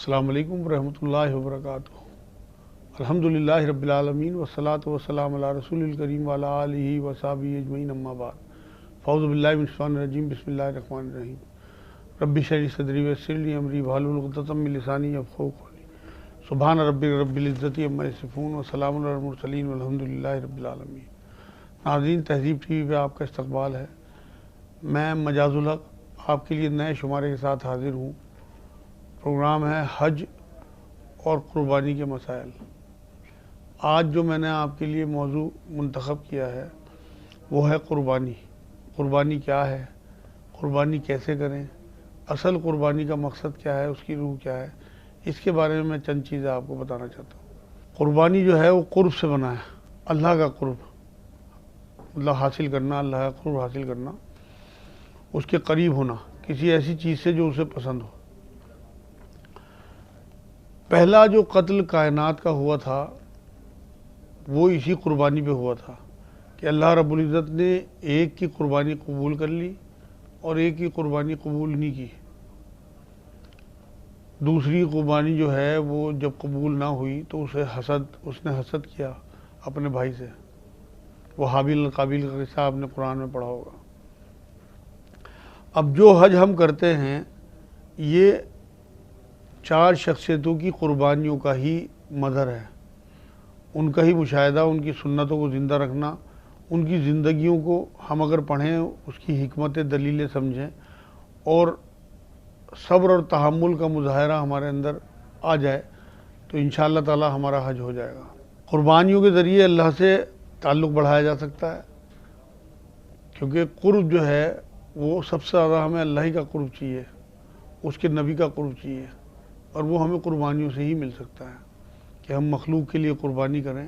السلام علیکم ورحمۃ اللہ وبرکاتہ۔ الحمدللہ رب العالمین والصلاة والسلام علی رسول الکریم وعلی آلہ وصحبہ اجمعین، اما بعد، فاعوذ باللہ من الشیطان الرجیم، بسم اللہ الرحمن الرحیم۔ رب اشرح لی صدری ویسر لی امری واحلل عقدۃ من لسانی یفقہوا قولی۔ سبحان ربک رب العزۃ عما یصفون وسلام علی المرسلین والحمدللہ رب العالمین۔ ناظرین، تہذیب ٹی وی پہ آپ کا استقبال ہے۔ میں مجاز الحق آپ کے لیے نئے شمارے کے ساتھ حاضر ہوں۔ پروگرام ہے حج اور قربانی کے مسائل۔ آج جو میں نے آپ کے لیے موضوع منتخب کیا ہے وہ ہے قربانی۔ قربانی کیا ہے؟ قربانی کیسے کریں؟ اصل قربانی کا مقصد کیا ہے؟ اس کی روح کیا ہے؟ اس کے بارے میں چند چیزیں آپ کو بتانا چاہتا ہوں۔ قربانی جو ہے وہ قرب سے بنا ہے، اللہ کا قرب، اللہ حاصل کرنا، اللہ کا قرب حاصل کرنا، اس کے قریب ہونا کسی ایسی چیز سے جو اسے پسند ہو۔ پہلا جو قتل کائنات کا ہوا تھا وہ اسی قربانی پہ ہوا تھا کہ اللہ رب العزت نے ایک کی قربانی قبول کر لی اور ایک کی قربانی قبول نہیں کی۔ دوسری قربانی جو ہے وہ جب قبول نہ ہوئی تو اس نے حسد کیا اپنے بھائی سے۔ وہ حابیل اور قابیل کا قصہ آپ نے قرآن میں پڑھا ہوگا۔ اب جو حج ہم کرتے ہیں یہ چار شخصیتوں کی قربانیوں کا ہی مظہر ہے، ان کا ہی مشاہدہ، ان کی سنتوں کو زندہ رکھنا، ان کی زندگیوں کو ہم اگر پڑھیں، اس کی حکمت دلیلیں سمجھیں اور صبر اور تحمل کا مظاہرہ ہمارے اندر آ جائے تو انشاءاللہ تعالی ہمارا حج ہو جائے گا۔ قربانیوں کے ذریعے اللہ سے تعلق بڑھایا جا سکتا ہے، کیونکہ قرب جو ہے وہ سب سے زیادہ ہمیں اللہ ہی کا قرب چاہیے، اس کے نبی کا قرب چاہیے، اور وہ ہمیں قربانیوں سے ہی مل سکتا ہے کہ ہم مخلوق کے لیے قربانی کریں۔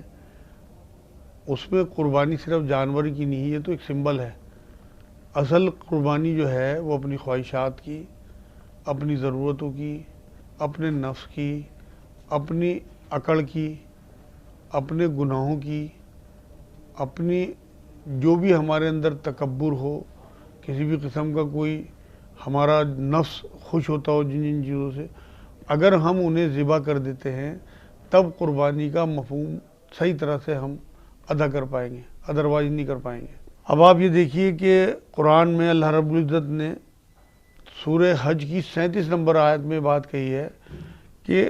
اس میں قربانی صرف جانور کی نہیں، یہ تو ایک سمبل ہے۔ اصل قربانی جو ہے وہ اپنی خواہشات کی، اپنی ضرورتوں کی، اپنے نفس کی، اپنی عقل کی، اپنے گناہوں کی، اپنی جو بھی ہمارے اندر تکبر ہو، کسی بھی قسم کا کوئی ہمارا نفس خوش ہوتا ہو جن چیزوں سے، اگر ہم انہیں ذبح کر دیتے ہیں تب قربانی کا مفہوم صحیح طرح سے ہم ادا کر پائیں گے، ادروائز نہیں کر پائیں گے۔ اب آپ یہ دیکھیے کہ قرآن میں اللہ رب العزت نے سورہ حج کی 37 نمبر آیت میں بات کہی ہے کہ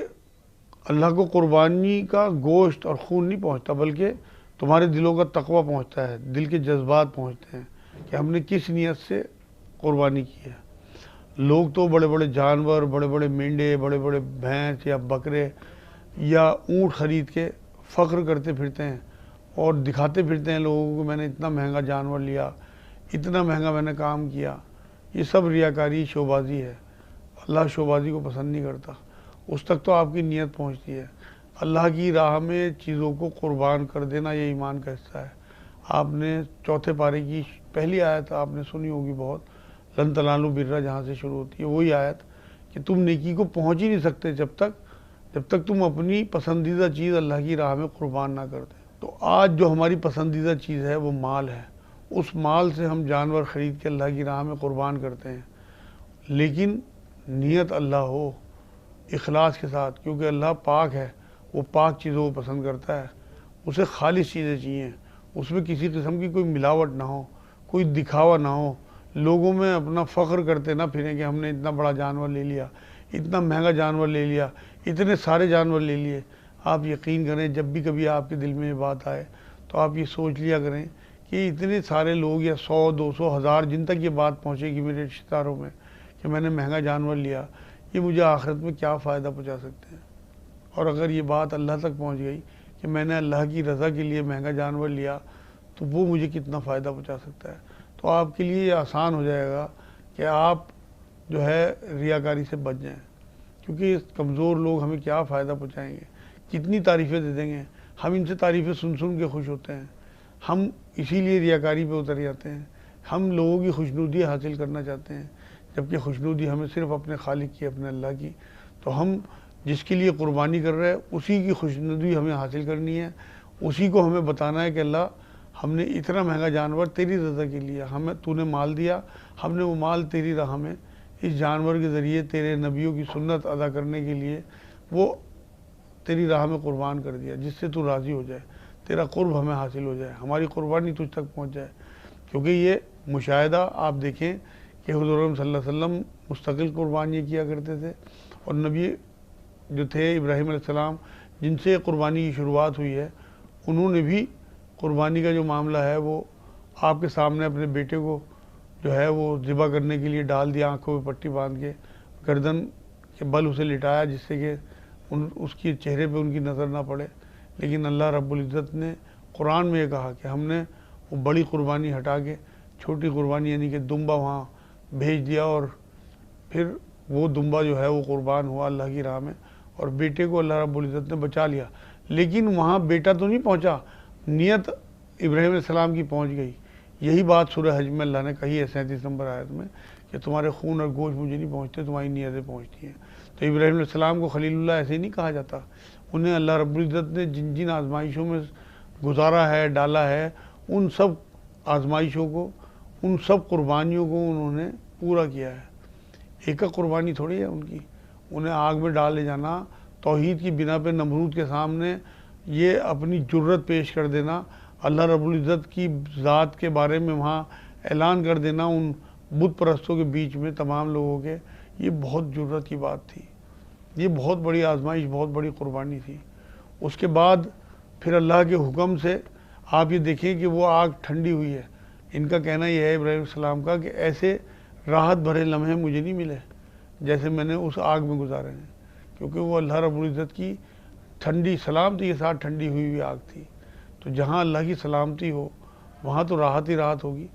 اللہ کو قربانی کا گوشت اور خون نہیں پہنچتا، بلکہ تمہارے دلوں کا تقوی پہنچتا ہے، دل کے جذبات پہنچتے ہیں کہ ہم نے کس نیت سے قربانی کی ہے۔ لوگ تو بڑے بڑے جانور، بڑے بڑے مینڈے، بڑے بڑے بھینس یا بکرے یا اونٹ خرید کے فخر کرتے پھرتے ہیں اور دکھاتے پھرتے ہیں لوگوں کو، میں نے اتنا مہنگا جانور لیا، اتنا مہنگا میں نے کام کیا۔ یہ سب ریاکاری، شوبازی ہے۔ اللہ شوبازی کو پسند نہیں کرتا، اس تک تو آپ کی نیت پہنچتی ہے۔ اللہ کی راہ میں چیزوں کو قربان کر دینا یہ ایمان کا حصہ ہے۔ آپ نے چوتھے پارے کی پہلی آیت آپ نے سنی ہوگی بہت، لن تنالوا البر، جہاں سے شروع ہوتی ہے وہی آیت کہ تم نیکی کو پہنچ ہی نہیں سکتے جب تک تم اپنی پسندیدہ چیز اللہ کی راہ میں قربان نہ کر دیں۔ تو آج جو ہماری پسندیدہ چیز ہے وہ مال ہے، اس مال سے ہم جانور خرید کے اللہ کی راہ میں قربان کرتے ہیں، لیکن نیت اللہ ہو، اخلاص کے ساتھ، کیونکہ اللہ پاک ہے، وہ پاک چیزوں کو پسند کرتا ہے، اسے خالص چیزیں چاہیے، اس میں کسی قسم کی کوئی ملاوٹ نہ ہو، کوئی دکھاوا نہ ہو، لوگوں میں اپنا فخر کرتے نہ پھریں کہ ہم نے اتنا بڑا جانور لے لیا، اتنا مہنگا جانور لے لیا، اتنے سارے جانور لے لیے۔ آپ یقین کریں جب بھی کبھی آپ کے دل میں یہ بات آئے تو آپ یہ سوچ لیا کریں کہ اتنے سارے لوگ یا 100 200 1000 جن تک یہ بات پہنچے گی میرے رشتہ داروں میں کہ میں نے مہنگا جانور لیا، یہ مجھے آخرت میں کیا فائدہ پہنچا سکتے ہیں۔ اور اگر یہ بات اللہ تک پہنچ گئی کہ میں نے اللہ کی رضا کے لیے مہنگا جانور لیا تو وہ مجھے کتنا فائدہ پہنچا سکتا ہے۔ تو آپ کے لیے یہ آسان ہو جائے گا کہ آپ جو ہے ریاکاری سے بچ جائیں، کیونکہ کمزور لوگ ہمیں کیا فائدہ پہنچائیں گے، کتنی تعریفیں دے دیں گے، ہم ان سے تعریفیں سن کے خوش ہوتے ہیں، ہم اسی لیے ریاکاری پہ اتر جاتے ہیں، ہم لوگوں کی خوشنودی حاصل کرنا چاہتے ہیں، جبکہ خوشنودی ہمیں صرف اپنے خالق کی، اپنے اللہ کی۔ تو ہم جس کے لیے قربانی کر رہے ہیں اسی کی خوشنودی ہمیں حاصل کرنی ہے، اسی کو ہمیں بتانا ہے کہ اللہ ہم نے اتنا مہنگا جانور تیری رضا کے لیے، تو نے مال دیا، ہم نے وہ مال تیری راہ میں اس جانور کے ذریعے تیرے نبیوں کی سنت ادا کرنے کے لیے وہ تیری راہ میں قربان کر دیا، جس سے تو راضی ہو جائے، تیرا قرب ہمیں حاصل ہو جائے، ہماری قربانی تجھ تک پہنچ جائے۔ کیونکہ یہ مشاہدہ آپ دیکھیں کہ حضور صلی اللہ علیہ وسلم مستقل قربانیاں کیا کرتے تھے، اور نبی جو تھے ابراہیم علیہ السلام جن سے قربانی کی شروعات ہوئی ہے، انہوں نے بھی قربانی کا جو معاملہ ہے وہ آپ کے سامنے اپنے بیٹے کو جو ہے وہ ذبح کرنے کے لیے ڈال دیا، آنکھوں پہ پٹی باندھ کے گردن کے بل اسے لٹایا، جس سے کہ اس کی چہرے پہ ان کی نظر نہ پڑے۔ لیکن اللہ رب العزت نے قرآن میں یہ کہا کہ ہم نے وہ بڑی قربانی ہٹا کے چھوٹی قربانی یعنی کہ دمبا وہاں بھیج دیا، اور پھر وہ دمبا جو ہے وہ قربان ہوا اللہ کی راہ میں، اور بیٹے کو اللہ رب العزت نے بچا لیا۔ لیکن وہاں بیٹا تو نہیں پہنچا، نیت ابراہیم علیہ السلام کی پہنچ گئی۔ یہی بات سورہ حج میں اللہ نے کہی ہے 37 نمبر آیت میں کہ تمہارے خون اور گوشت مجھے نہیں پہنچتے، تمہاری نیتیں پہنچتی ہیں۔ تو ابراہیم علیہ السلام کو خلیل اللہ ایسے ہی نہیں کہا جاتا، انہیں اللہ رب العزت نے جن جن آزمائشوں میں گزارا ہے، ڈالا ہے، ان سب آزمائشوں کو، ان سب قربانیوں کو انہوں نے پورا کیا ہے۔ ایک قربانی تھوڑی ہے ان کی، انہیں آگ میں ڈالے جانا، توحید کی بنا پہ نمرود کے سامنے یہ اپنی جرت پیش کر دینا، اللہ رب العزت کی ذات کے بارے میں وہاں اعلان کر دینا ان بت پرستوں کے بیچ میں تمام لوگوں کے، یہ بہت جرت کی بات تھی، یہ بہت بڑی آزمائش، بہت بڑی قربانی تھی۔ اس کے بعد پھر اللہ کے حکم سے آپ یہ دیکھیں کہ وہ آگ ٹھنڈی ہوئی ہے۔ ان کا کہنا یہ ہے ابراہیم علیہ السلام کا کہ ایسے راحت بھرے لمحے مجھے نہیں ملے جیسے میں نے اس آگ میں گزارے ہیں، کیونکہ وہ اللہ رب العزت کی ٹھنڈی سلامتی کے ساتھ ٹھنڈی ہوئی ہوئی آگ تھی۔ تو جہاں اللہ کی سلامتی ہو وہاں تو راحت ہی راحت ہوگی۔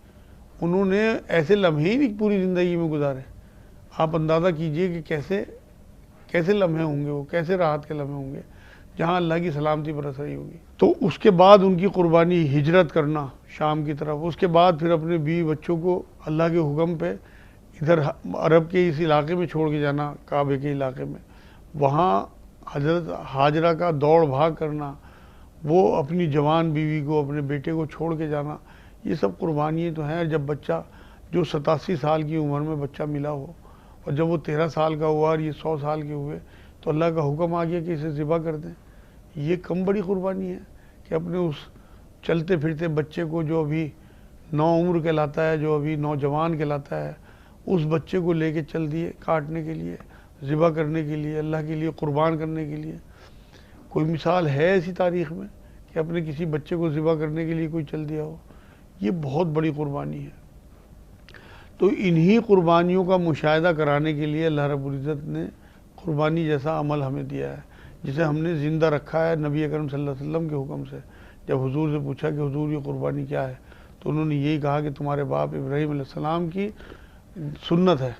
انہوں نے ایسے لمحے ہی نہیں پوری زندگی میں گزارے، آپ اندازہ کیجئے کہ کیسے لمحے ہوں گے، وہ کیسے راحت کے لمحے ہوں گے جہاں اللہ کی سلامتی برس رہی ہوگی۔ تو اس کے بعد ان کی قربانی ہجرت کرنا شام کی طرف، اس کے بعد پھر اپنے بیوی بچوں کو اللہ کے حکم پہ ادھر عرب کے اس علاقے میں چھوڑ کے جانا، کعبے کے علاقے میں، وہاں حضرت ہاجرہ کا دوڑ بھاگ کرنا، وہ اپنی جوان بیوی کو، اپنے بیٹے کو چھوڑ کے جانا، یہ سب قربانیاں تو ہیں۔ جب بچہ جو 87 سال کی عمر میں بچہ ملا ہو، اور جب وہ 13 سال کا ہوا اور یہ 100 سال کے ہوئے تو اللہ کا حکم آ گیا کہ اسے ذبح کر دیں۔ یہ کم بڑی قربانی ہے کہ اپنے اس چلتے پھرتے بچے کو، جو ابھی نو عمر کہلاتا ہے، جو ابھی نوجوان کہلاتا ہے، اس بچے کو لے کے چل دیے کاٹنے کے لیے، ذبح کرنے کے لیے، اللہ کے لیے قربان کرنے کے لیے۔ کوئی مثال ہے ایسی تاریخ میں کہ اپنے کسی بچے کو ذبح کرنے کے لیے کوئی چل دیا ہو؟ یہ بہت بڑی قربانی ہے۔ تو انہی قربانیوں کا مشاہدہ کرانے کے لیے اللہ رب العزت نے قربانی جیسا عمل ہمیں دیا ہے، جسے ہم نے زندہ رکھا ہے نبی اکرم صلی اللہ علیہ وسلم کے حکم سے۔ جب حضور سے پوچھا کہ حضور یہ قربانی کیا ہے، تو انہوں نے یہی کہا کہ تمہارے باپ ابراہیم علیہ السلام کی سنت ہے۔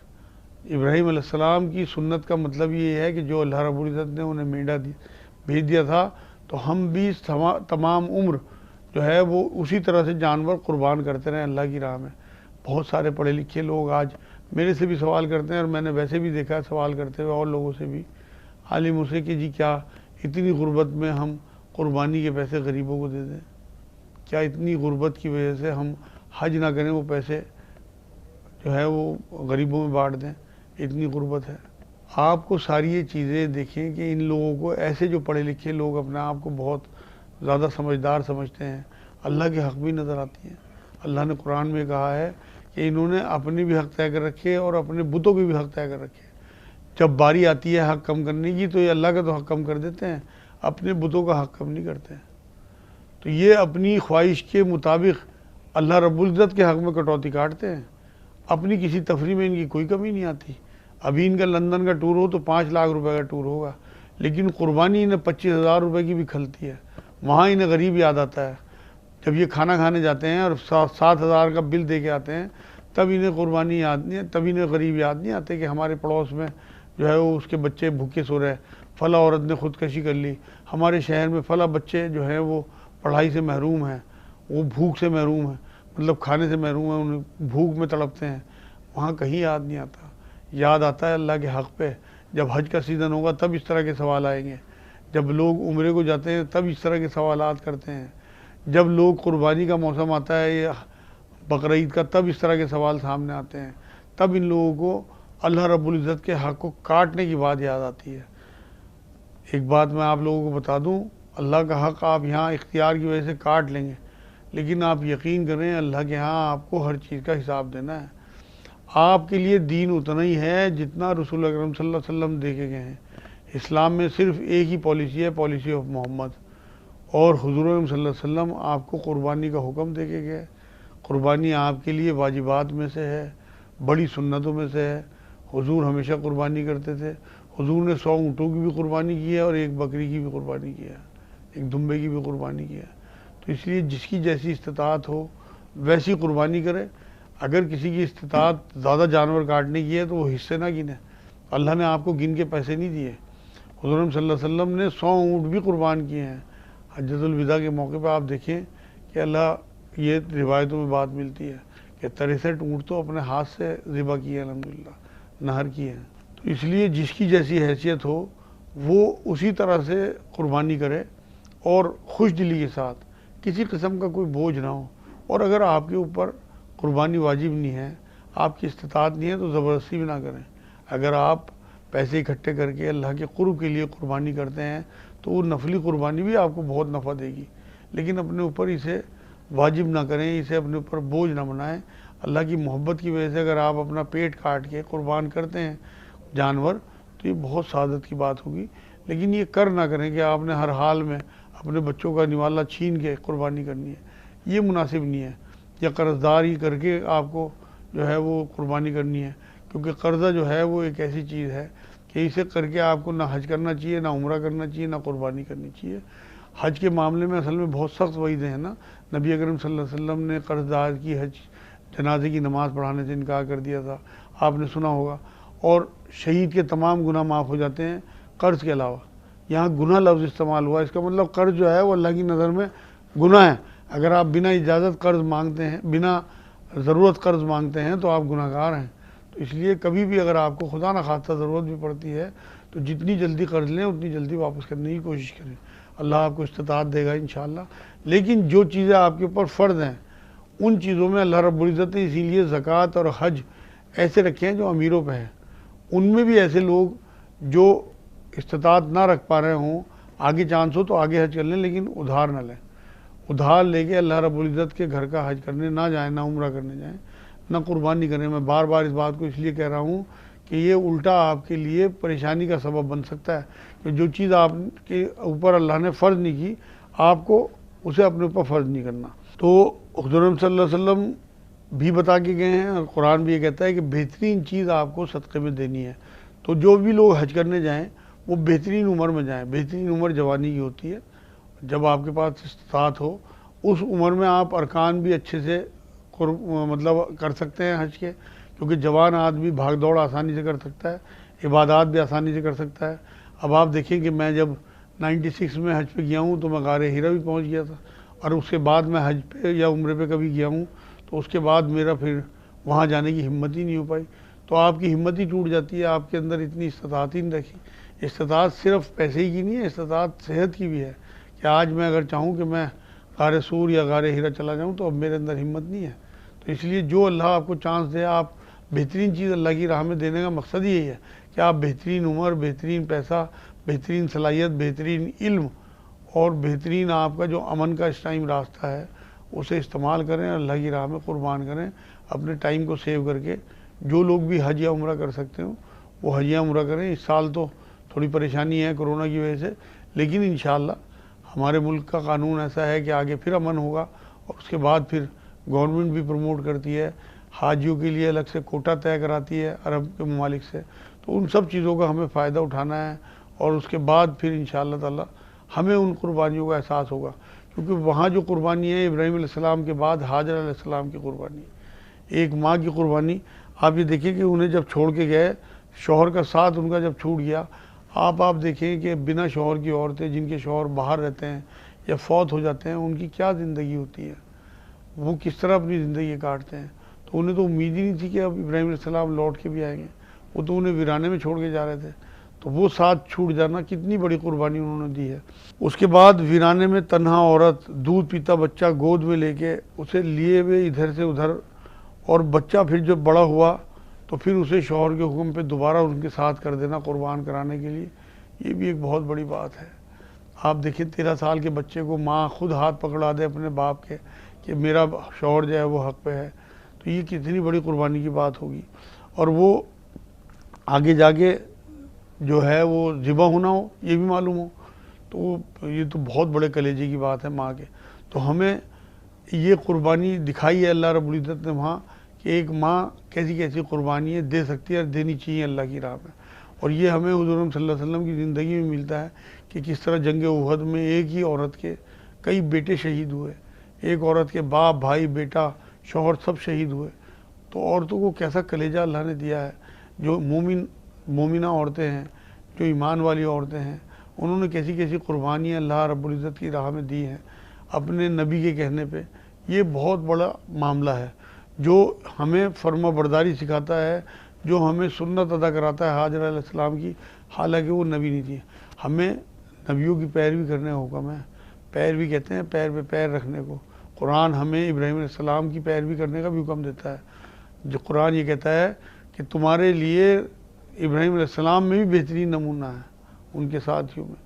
ابراہیم علیہ السلام کی سنت کا مطلب یہ ہے کہ جو اللہ رب العزت نے انہیں مینڈا بھیج دیا تھا، تو ہم بھی تمام عمر جو ہے وہ اسی طرح سے جانور قربان کرتے رہے اللہ کی راہ میں۔ بہت سارے پڑھے لکھے لوگ آج میرے سے بھی سوال کرتے ہیں، اور میں نے ویسے بھی دیکھا ہے سوال کرتے ہوئے اور لوگوں سے بھی، عالموں سے، کہ جی کیا اتنی غربت میں ہم قربانی کے پیسے غریبوں کو دے دیں؟ کیا اتنی غربت کی وجہ سے ہم حج نہ کریں، وہ پیسے جو ہے وہ غریبوں میں بانٹ دیں؟ اتنی غربت ہے۔ آپ کو ساری یہ چیزیں دیکھیں کہ ان لوگوں کو، ایسے جو پڑھے لکھے لوگ اپنے آپ کو بہت زیادہ سمجھدار سمجھتے ہیں، اللہ کے حق بھی نظر آتی ہیں۔ اللہ نے قرآن میں کہا ہے کہ انہوں نے اپنے بھی حق طے کر رکھے اور اپنے بتوں کے بھی حق طے کر رکھے۔ جب باری آتی ہے حق کم کرنے کی تو یہ اللہ کا تو حق کم کر دیتے ہیں، اپنے بتوں کا حق کم نہیں کرتے ہیں۔ تو یہ اپنی خواہش کے مطابق اللہ رب العزت کے حق میں کٹوتی کاٹتے ہیں، اپنی کسی تفریح میں ان کی کوئی کمی نہیں آتی۔ ابھی ان کا لندن کا ٹور ہو تو 5 لاکھ روپے کا ٹور ہوگا، لیکن قربانی انہیں 25,000 روپے کی بھی کھلتی ہے۔ وہاں انہیں غریب یاد آتا ہے، جب یہ کھانا کھانے جاتے ہیں اور 7,000 کا بل دے کے آتے ہیں، تب انہیں قربانی یاد نہیں ہے، تب انہیں غریب یاد نہیں آتے کہ ہمارے پڑوس میں جو ہے وہ اس کے بچے بھوکے سو رہے، فلاں عورت نے خودکشی کر لی، ہمارے شہر میں فلاں بچے جو ہیں وہ پڑھائی سے محروم ہیں، وہ بھوک سے محروم ہیں، مطلب کھانے سے محروم ہیں، انہیں بھوک میں تڑپتے ہیں۔ وہاں کہیں یاد نہیں آتا، یاد آتا ہے اللہ کے حق پہ۔ جب حج کا سیزن ہوگا تب اس طرح کے سوال آئیں گے، جب لوگ عمرے کو جاتے ہیں تب اس طرح کے سوالات کرتے ہیں، جب لوگ قربانی کا موسم آتا ہے یا بقرعید کا تب اس طرح کے سوال سامنے آتے ہیں، تب ان لوگوں کو اللہ رب العزت کے حق کو کاٹنے کی بات یاد آتی ہے۔ ایک بات میں آپ لوگوں کو بتا دوں، اللہ کا حق آپ یہاں اختیار کی وجہ سے کاٹ لیں گے، لیکن آپ یقین کریں اللہ کے ہاں آپ کو ہر چیز کا حساب دینا ہے۔ آپ کے لیے دین اتنا ہی ہے جتنا رسول اکرم صلی اللہ علیہ وسلم دے کے گئے ہیں۔ اسلام میں صرف ایک ہی پالیسی ہے، پالیسی آف محمد، اور حضور اکرم صلی اللہ علیہ وسلم آپ کو قربانی کا حکم دے کے گئے۔ قربانی آپ کے لیے واجبات میں سے ہے، بڑی سنتوں میں سے ہے۔ حضور ہمیشہ قربانی کرتے تھے۔ حضور نے 100 اونٹوں کی بھی قربانی کی ہے اور ایک بکری کی بھی قربانی کی ہے، ایک دمبے کی بھی قربانی کی ہے۔ تو اس لیے جس کی جیسی استطاعت ہو ویسی قربانی کرے۔ اگر کسی کی استطاعت زیادہ جانور کاٹنے کی ہے تو وہ حصے نہ گنے، اللہ نے آپ کو گن کے پیسے نہیں دیے۔ حضور صلی اللہ علیہ وسلم نے 100 اونٹ بھی قربان کیے ہیں۔ حجۃ الوداع کے موقع پہ آپ دیکھیں کہ اللہ، یہ روایتوں میں بات ملتی ہے کہ 63 اونٹ تو اپنے ہاتھ سے ذبح کیے ہیں، الحمدللہ نہر کیے ہیں۔ تو اس لیے جس کی جیسی حیثیت ہو وہ اسی طرح سے قربانی کرے، اور خوش دلی کے ساتھ، کسی قسم کا کوئی بوجھ نہ ہو۔ اور اگر آپ کے اوپر قربانی واجب نہیں ہے، آپ کی استطاعت نہیں ہے، تو زبردستی بھی نہ کریں۔ اگر آپ پیسے اکٹھے کر کے اللہ کے قرب کے لیے قربانی کرتے ہیں تو وہ نفلی قربانی بھی آپ کو بہت نفع دے گی، لیکن اپنے اوپر اسے واجب نہ کریں، اسے اپنے اوپر بوجھ نہ بنائیں۔ اللہ کی محبت کی وجہ سے اگر آپ اپنا پیٹ کاٹ کے قربان کرتے ہیں جانور تو یہ بہت سعادت کی بات ہوگی، لیکن یہ کر نہ کریں کہ آپ نے ہر حال میں اپنے بچوں کا نوالا چھین کے قربانی کرنی ہے، یہ مناسب نہیں ہے۔ یا قرض داری کر کے آپ کو جو ہے وہ قربانی کرنی ہے، کیونکہ قرضہ جو ہے وہ ایک ایسی چیز ہے کہ اسے کر کے آپ کو نہ حج کرنا چاہیے، نہ عمرہ کرنا چاہیے، نہ قربانی کرنی چاہیے۔ حج کے معاملے میں اصل میں بہت سخت وعیدیں ہیں نا۔ نبی اکرم صلی اللہ علیہ وسلم نے قرض دار کی حج جنازے کی نماز پڑھانے سے انکار کر دیا تھا، آپ نے سنا ہوگا۔ اور شہید کے تمام گناہ معاف ہو جاتے ہیں قرض کے علاوہ۔ یہاں گناہ لفظ استعمال ہوا، اس کا مطلب قرض جو ہے وہ اللہ کی نظر میں گناہ ہے۔ اگر آپ بنا اجازت قرض مانگتے ہیں، بنا ضرورت قرض مانگتے ہیں تو آپ گناہ گار ہیں۔ تو اس لیے کبھی بھی اگر آپ کو خدا نخواستہ ضرورت بھی پڑتی ہے تو جتنی جلدی قرض لیں اتنی جلدی واپس کرنے کی کوشش کریں، اللہ آپ کو استطاعت دے گا انشاءاللہ۔ لیکن جو چیزیں آپ کے اوپر فرض ہیں ان چیزوں میں اللہ رب العزت نے اسی لیے زکوٰۃ اور حج ایسے رکھے ہیں جو امیروں پہ ہیں۔ ان میں بھی ایسے لوگ جو استطاعت نہ رکھ پا رہے ہوں، آگے چانس ہو تو آگے حج کر لیں، لیکن ادھار نہ لیں۔ ادھار لے کے اللہ رب العزت کے گھر کا حج کرنے نہ جائیں، نہ عمرہ کرنے جائیں، نہ قربانی کریں۔ میں بار بار اس بات کو اس لیے کہہ رہا ہوں کہ یہ الٹا آپ کے لیے پریشانی کا سبب بن سکتا ہے، کہ جو چیز آپ کے اوپر اللہ نے فرض نہیں کی، آپ کو اسے اپنے اوپر فرض نہیں کرنا۔ تو حضور صلی اللہ علیہ وسلم بھی بتا کے گئے ہیں، اور قرآن بھی یہ کہتا ہے کہ بہترین چیز آپ کو صدقے میں دینی ہے۔ تو جو بھی لوگ حج کرنے جائیں وہ بہترین عمر میں جائیں۔ بہترین عمر جوانی کی ہوتی ہے، جب آپ کے پاس استطاعت ہو، اس عمر میں آپ ارکان بھی اچھے سے مطلب کر سکتے ہیں حج کے، کیونکہ جوان آدمی بھاگ دوڑ آسانی سے کر سکتا ہے، عبادات بھی آسانی سے کر سکتا ہے۔ اب آپ دیکھیں کہ میں جب 96 میں حج پہ گیا ہوں تو میں غار ہیرا بھی پہنچ گیا تھا، اور اس کے بعد میں حج پہ یا عمرے پہ کبھی گیا ہوں تو اس کے بعد میرا پھر وہاں جانے کی ہمت ہی نہیں ہو پائی۔ تو آپ کی ہمت ہی ٹوٹ جاتی ہے، آپ کے اندر اتنی استطاعت ہی نہیں رکھی۔ استطاعت صرف پیسے ہی کی نہیں ہے، استطاعت صحت کی بھی ہے، کہ آج میں اگر چاہوں کہ میں غار سور یا غار ہیرا چلا جاؤں تو اب میرے اندر ہمت نہیں ہے۔ تو اس لیے جو اللہ آپ کو چانس دے، آپ بہترین چیز اللہ کی راہ میں دینے کا مقصد ہی یہی ہے کہ آپ بہترین عمر، بہترین پیسہ، بہترین صلاحیت، بہترین علم اور بہترین آپ کا جو امن کا اس ٹائم راستہ ہے اسے استعمال کریں، اللہ کی راہ میں قربان کریں، اپنے ٹائم کو سیو کر کے۔ جو لوگ بھی حج یا عمرہ کر سکتے ہوں وہ حج یا عمرہ کریں۔ اس سال تو تھوڑی پریشانی ہے کورونا کی وجہ سے، لیکن انشاءاللہ ہمارے ملک کا قانون ایسا ہے کہ آگے پھر امن ہوگا، اور اس کے بعد پھر گورنمنٹ بھی پروموٹ کرتی ہے، حاجیوں کے لیے الگ سے کوٹا طے کراتی ہے عرب کے ممالک سے۔ تو ان سب چیزوں کا ہمیں فائدہ اٹھانا ہے، اور اس کے بعد پھر انشاءاللہ تعالی ہمیں ان قربانیوں کا احساس ہوگا، کیونکہ وہاں جو قربانی ہے ابراہیم علیہ السلام کے بعد حاجر علیہ السلام کی قربانی، ایک ماں کی قربانی۔ آپ یہ دیکھیں کہ انہیں جب چھوڑ کے گئے، شوہر کا ساتھ ان کا جب چھوٹ گیا، آپ دیکھیں کہ بنا شوہر کی عورتیں جن کے شوہر باہر رہتے ہیں یا فوت ہو جاتے ہیں، ان کی کیا زندگی ہوتی ہے، وہ کس طرح اپنی زندگی کاٹتے ہیں۔ تو انہیں تو امید ہی نہیں تھی کہ اب ابراہیم علیہ السلام لوٹ کے بھی آئیں گے، وہ تو انہیں ویرانے میں چھوڑ کے جا رہے تھے۔ تو وہ ساتھ چھوٹ جانا کتنی بڑی قربانی انہوں نے دی ہے۔ اس کے بعد ویرانے میں تنہا عورت، دودھ پیتا بچہ گود میں لے کے اسے لیے ہوئے ادھر سے ادھر، اور بچہ پھر جب بڑا ہوا تو پھر اسے شوہر کے حکم پہ دوبارہ ان کے ساتھ کر دینا قربان کرانے کے لیے، یہ بھی ایک بہت بڑی بات ہے۔ آپ دیکھیں 13 سال کے بچے کو ماں خود ہاتھ پکڑا دے اپنے باپ کے کہ میرا شوہر جو ہے وہ حق پہ ہے، تو یہ کتنی بڑی قربانی کی بات ہوگی۔ اور وہ آگے جا کے جو ہے وہ ذبح ہونا ہو، یہ بھی معلوم ہو، تو یہ تو بہت بڑے کلیجے کی بات ہے ماں کے۔ تو ہمیں یہ قربانی دکھائی ہے اللہ رب العزت نے وہاں کہ ایک ماں کیسی کیسی قربانیاں دے سکتی ہے اور دینی چاہیے اللہ کی راہ میں۔ اور یہ ہمیں حضور صلی اللہ علیہ وسلم کی زندگی میں ملتا ہے کہ کس طرح جنگ احد میں ایک ہی عورت کے کئی بیٹے شہید ہوئے، ایک عورت کے باپ، بھائی، بیٹا، شوہر سب شہید ہوئے۔ تو عورتوں کو کیسا کلیجہ اللہ نے دیا ہے، جو مومنہ عورتیں ہیں، جو ایمان والی عورتیں ہیں، انہوں نے کیسی کیسی قربانیاں اللہ رب العزت کی راہ میں دی ہیں اپنے نبی کے کہنے پہ۔ یہ بہت بڑا معاملہ ہے جو ہمیں فرما برداری سکھاتا ہے، جو ہمیں سنت ادا کراتا ہے ہاجرہ علیہ السلام کی، حالانکہ وہ نبی نہیں تھی۔ ہمیں نبیوں کی پیروی کرنے کا حکم ہے، پیروی کہتے ہیں پیر پہ پیر رکھنے کو۔ قرآن ہمیں ابراہیم علیہ السلام کی پیروی کرنے کا بھی حکم دیتا ہے، جو قرآن یہ کہتا ہے کہ تمہارے لیے ابراہیم علیہ السلام میں بھی بہترین نمونہ ہے ان کے ساتھیوں میں۔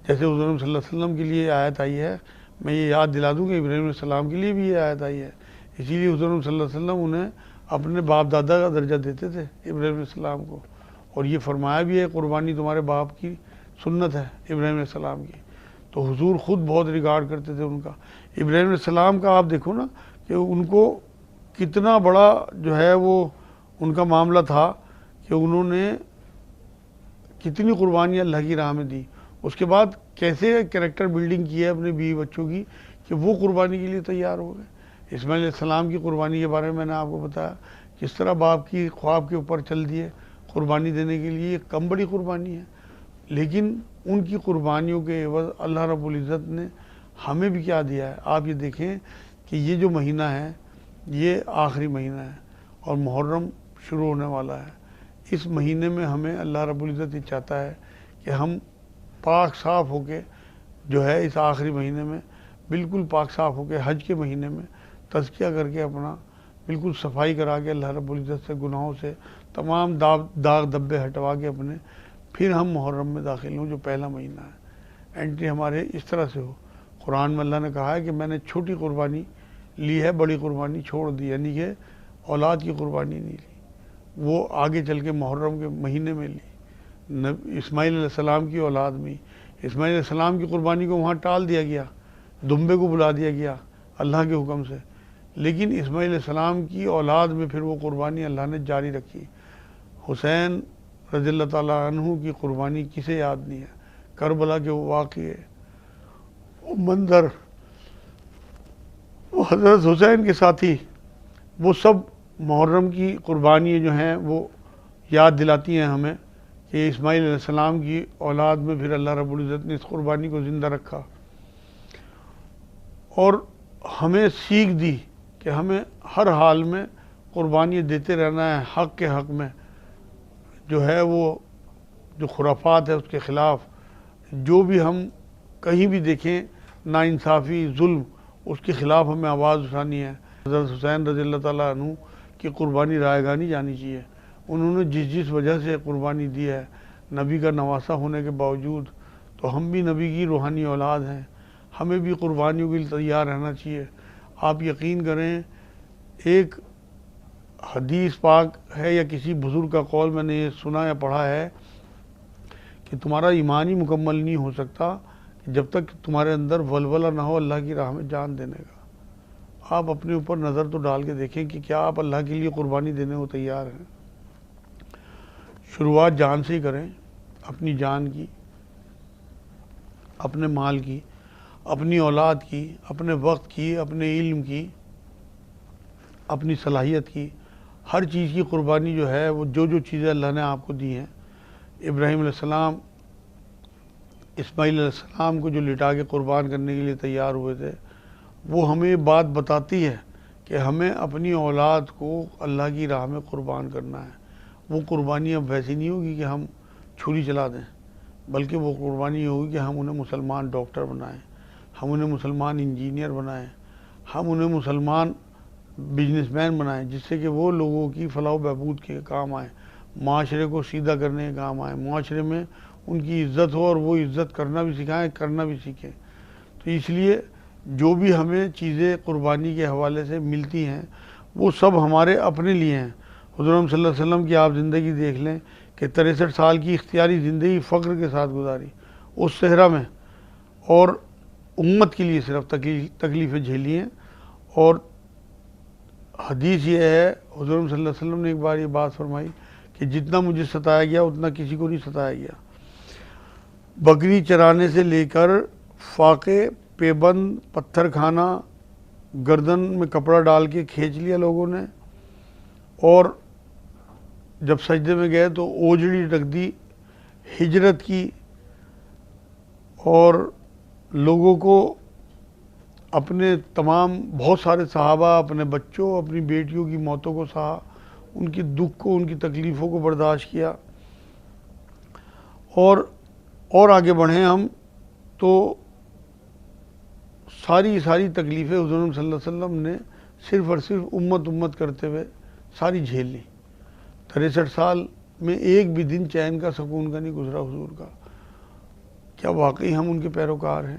جیسے حضور صلی اللہ علیہ وسلم کے لیے آیت آئی ہے، میں یہ یاد دلا دوں کہ ابراہیم علیہ السلام کے لیے بھی یہ آیت آئی ہے، اسی لیے حضور صلی اللہ علیہ وسلم انہیں اپنے باپ دادا کا درجہ دیتے تھے ابراہیم علیہ السلام کو، اور یہ فرمایا بھی ہے قربانی تمہارے باپ کی سنت ہے ابراہیم علیہ السلام کی۔ تو حضور خود بہت ریگارڈ کرتے تھے ان کا۔ ابراہیم علیہ السلام کا آپ دیکھو نا کہ ان کو کتنا بڑا جو ہے وہ ان کا معاملہ تھا کہ انہوں نے کتنی قربانیاں اللہ کی راہ میں دی، اس کے بعد کیسے کریکٹر بلڈنگ کی ہے اپنے بیوی بچوں کی کہ وہ قربانی کے لیے تیار ہو گئے۔ اسماعیل علیہ السلام کی قربانی کے بارے میں نے آپ کو بتایا، کس طرح باپ کی خواب کے اوپر چل دیے قربانی دینے کے لیے، یہ کم بڑی قربانی ہے، لیکن ان کی قربانیوں کے عوض اللہ رب العزت نے ہمیں بھی کیا دیا ہے۔ آپ یہ دیکھیں کہ یہ جو مہینہ ہے یہ آخری مہینہ ہے اور محرم شروع ہونے والا ہے۔ اس مہینے میں ہمیں اللہ رب العزت یہ چاہتا ہے کہ ہم پاک صاف ہو کے جو ہے اس آخری مہینے میں بالکل پاک صاف ہو کے حج کے مہینے میں تزکیہ کر کے اپنا بالکل صفائی کرا کے اللہ رب العزت سے گناہوں سے تمام داغ دبے ہٹوا کے اپنے پھر ہم محرم میں داخل ہوں جو پہلا مہینہ ہے، انٹری ہمارے اس طرح سے ہو۔ قرآن میں اللہ نے کہا ہے کہ میں نے چھوٹی قربانی لی ہے، بڑی قربانی چھوڑ دی، یعنی کہ اولاد کی قربانی نہیں لی، وہ آگے چل کے محرم کے مہینے میں لی۔ اسماعیل علیہ السلام کی اولاد میں اسماعیل علیہ السلام کی قربانی کو وہاں ٹال دیا گیا، دمبے کو بلا دیا گیا اللہ کے حکم سے، لیکن اسماعیل علیہ السلام کی اولاد میں پھر وہ قربانی اللہ نے جاری رکھی۔ حسین رضی اللہ تعالیٰ عنہ کی قربانی کسے یاد نہیں ہے، کربلا کے وہ واقعے، وہ منظر، وہ حضرت حسین کے ساتھی، وہ سب محرم کی قربانیاں جو ہیں وہ یاد دلاتی ہیں ہمیں کہ اسماعیل علیہ السلام کی اولاد میں پھر اللہ رب العزت نے اس قربانی کو زندہ رکھا اور ہمیں سیکھ دی کہ ہمیں ہر حال میں قربانی دیتے رہنا ہے حق کے حق میں، جو ہے وہ جو خرافات ہے اس کے خلاف، جو بھی ہم کہیں بھی دیکھیں ناانصافی، ظلم، اس کے خلاف ہمیں آواز اٹھانی ہے۔ حضرت حسین رضی اللہ تعالیٰ عنہ کی قربانی رائے گاہ نہیں جانی چاہیے، انہوں نے جس وجہ سے قربانی دی ہے نبی کا نواسہ ہونے کے باوجود، تو ہم بھی نبی کی روحانی اولاد ہیں، ہمیں بھی قربانیوں کے لیے تیار رہنا چاہیے۔ آپ یقین کریں، ایک حدیث پاک ہے یا کسی بزرگ کا قول میں نے یہ سنا یا پڑھا ہے کہ تمہارا ایمان ہی مکمل نہیں ہو سکتا جب تک تمہارے اندر ولولہ نہ ہو اللہ کی راہ میں جان دینے کا۔ آپ اپنے اوپر نظر تو ڈال کے دیکھیں کہ کیا آپ اللہ کے لیے قربانی دینے کو تیار ہیں۔ شروعات جان سے ہی کریں، اپنی جان کی، اپنے مال کی، اپنی اولاد کی، اپنے وقت کی، اپنے علم کی، اپنی صلاحیت کی، ہر چیز کی قربانی جو ہے وہ جو چیزیں اللہ نے آپ کو دی ہیں۔ ابراہیم علیہ السلام اسماعیل علیہ السلام کو جو لٹا کے قربان کرنے کے لیے تیار ہوئے تھے، وہ ہمیں یہ بات بتاتی ہے کہ ہمیں اپنی اولاد کو اللہ کی راہ میں قربان کرنا ہے۔ وہ قربانی اب ویسی نہیں ہوگی کہ ہم چھری چلا دیں، بلکہ وہ قربانی ہوگی کہ ہم انہیں مسلمان ڈاکٹر بنائیں، ہم انہیں مسلمان انجینئر بنائیں، ہم انہیں مسلمان بزنس مین بنائیں جس سے کہ وہ لوگوں کی فلاح و بہبود کے کام آئیں، معاشرے کو سیدھا کرنے کے کام آئیں، معاشرے میں ان کی عزت ہو اور وہ عزت کرنا بھی سکھائیں، کرنا بھی سیکھیں۔ تو اس لیے جو بھی ہمیں چیزیں قربانی کے حوالے سے ملتی ہیں وہ سب ہمارے اپنے لیے ہیں۔ حضور صلی اللہ علیہ وسلم کی آپ زندگی دیکھ لیں کہ 63 سال کی اختیاری زندگی فقر کے ساتھ گزاری اس صحرا میں، اور امت کے لیے صرف تکلیفیں جھیلی ہیں۔ اور حدیث یہ ہے، حضور صلی اللہ علیہ وسلم نے ایک بار یہ بات فرمائی کہ جتنا مجھے ستایا گیا اتنا کسی کو نہیں ستایا گیا۔ بکری چرانے سے لے کر فاقے، پیبند، پتھر کھانا، گردن میں کپڑا ڈال کے کھینچ لیا لوگوں نے، اور جب سجدے میں گئے تو اوجڑی رکھ دی، ہجرت کی، اور لوگوں کو اپنے تمام بہت سارے صحابہ اپنے بچوں، اپنی بیٹیوں کی موتوں کو سہا، ان کی دکھ کو، ان کی تکلیفوں کو برداشت کیا۔ اور آگے بڑھیں ہم تو ساری تکلیفیں حضور صلی اللہ علیہ وسلم نے صرف اور صرف امت کرتے ہوئے ساری جھیل لی۔ 63 سال میں ایک بھی دن چین کا، سکون کا نہیں گزرا حضور کا۔ کیا واقعی ہم ان کے پیروکار ہیں؟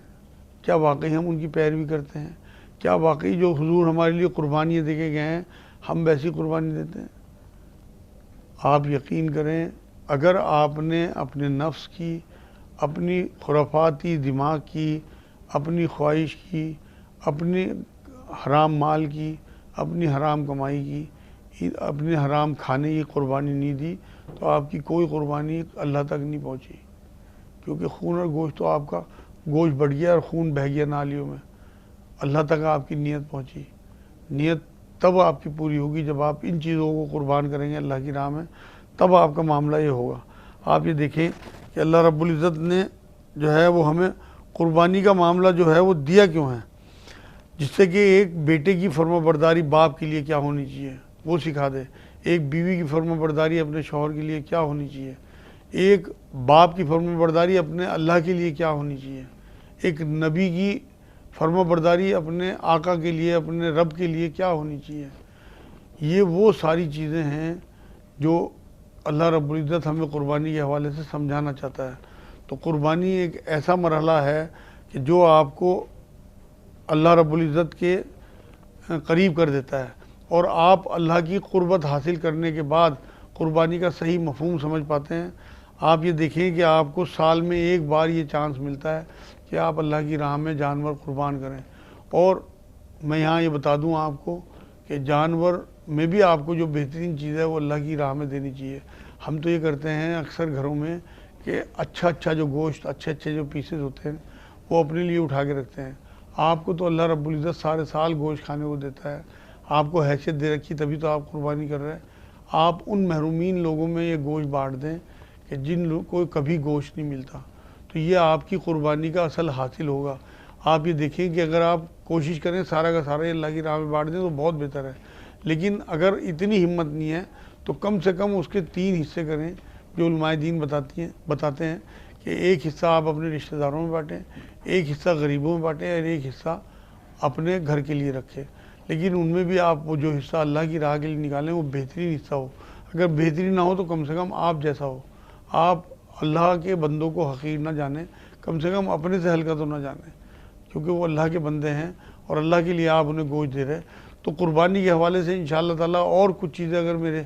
کیا واقعی ہم ان کی پیروی کرتے ہیں؟ کیا واقعی جو حضور ہمارے لیے قربانیاں دے کے گئے ہیں ہم ویسی قربانی دیتے ہیں؟ آپ یقین کریں، اگر آپ نے اپنے نفس کی، اپنی خرافاتی دماغ کی، اپنی خواہش کی، اپنی حرام مال کی، اپنی حرام کمائی کی، اپنے حرام کھانے کی قربانی نہیں دی تو آپ کی کوئی قربانی اللہ تک نہیں پہنچی، کیونکہ خون اور گوشت تو آپ کا گوشت بڑھ گیا اور خون بہہ گیا نالیوں میں۔ اللہ تک آپ کی نیت پہنچی۔ نیت تب آپ کی پوری ہوگی جب آپ ان چیزوں کو قربان کریں گے اللہ کی راہ میں، تب آپ کا معاملہ یہ ہوگا۔ آپ یہ دیکھیں کہ اللہ رب العزت نے جو ہے وہ ہمیں قربانی کا معاملہ جو ہے وہ دیا کیوں ہے، جس سے کہ ایک بیٹے کی فرما برداری باپ کے لیے کیا ہونی چاہیے وہ سکھا دے، ایک بیوی کی فرما برداری اپنے شوہر کے لیے کیا ہونی چاہیے، ایک باپ کی فرما برداری اپنے اللہ کے لیے کیا ہونی چاہیے، ایک نبی کی فرما برداری اپنے آقا کے لیے، اپنے رب کے لیے کیا ہونی چاہیے۔ یہ وہ ساری چیزیں ہیں جو اللہ رب العزت ہمیں قربانی کے حوالے سے سمجھانا چاہتا ہے۔ تو قربانی ایک ایسا مرحلہ ہے کہ جو آپ کو اللہ رب العزت کے قریب کر دیتا ہے، اور آپ اللہ کی قربت حاصل کرنے کے بعد قربانی کا صحیح مفہوم سمجھ پاتے ہیں۔ آپ یہ دیکھیں کہ آپ کو سال میں ایک بار یہ چانس ملتا ہے کہ آپ اللہ کی راہ میں جانور قربان کریں۔ اور میں یہاں یہ بتا دوں آپ کو کہ جانور میں بھی آپ کو جو بہترین چیز ہے وہ اللہ کی راہ میں دینی چاہیے۔ ہم تو یہ کرتے ہیں اکثر گھروں میں کہ اچھا جو گوشت، اچھے جو پیسز ہوتے ہیں وہ اپنے لیے اٹھا کے رکھتے ہیں۔ آپ کو تو اللہ رب العزت سارے سال گوشت کھانے کو دیتا ہے، آپ کو حیثیت دے رکھی تبھی تو آپ قربانی کر رہے ہیں۔ آپ ان محرومین لوگوں میں یہ گوشت بانٹ دیں کہ جن لوگ کو کبھی گوشت نہیں ملتا، تو یہ آپ کی قربانی کا اصل حاصل ہوگا۔ آپ یہ دیکھیں کہ اگر آپ کوشش کریں سارا کا سارا اللہ کی راہ میں بانٹ دیں تو بہت بہتر ہے، لیکن اگر اتنی ہمت نہیں ہے تو کم سے کم اس کے 3 حصے کریں جو علماء دین بتاتے ہیں کہ ایک حصہ آپ اپنے رشتہ داروں میں بانٹیں، ایک حصہ غریبوں میں بانٹیں، اور ایک حصہ اپنے گھر کے لیے رکھیں۔ لیکن ان میں بھی آپ وہ جو حصہ اللہ کی راہ کے لیے نکالیں وہ بہترین حصہ ہو۔ اگر بہترین نہ ہو تو کم سے کم آپ جیسا ہو، آپ اللہ کے بندوں کو حقیر نہ جانیں، کم سے کم اپنے سے ہلکا تو نہ جانیں، کیونکہ وہ اللہ کے بندے ہیں اور اللہ کے لیے آپ انہیں گوشت دے رہے۔ تو قربانی کے حوالے سے انشاءاللہ تعالیٰ اور کچھ چیزیں اگر میرے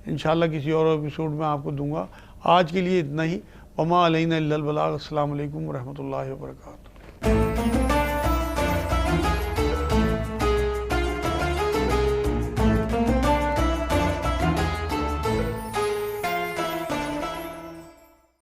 انشاءاللہ کسی اور ایپیسوڈ میں آپ کو دوں گا۔ آج کے لیے اتنا ہی۔ وما علینا الا البلاغ۔ السلام علیکم ورحمۃ اللہ وبرکاتہ۔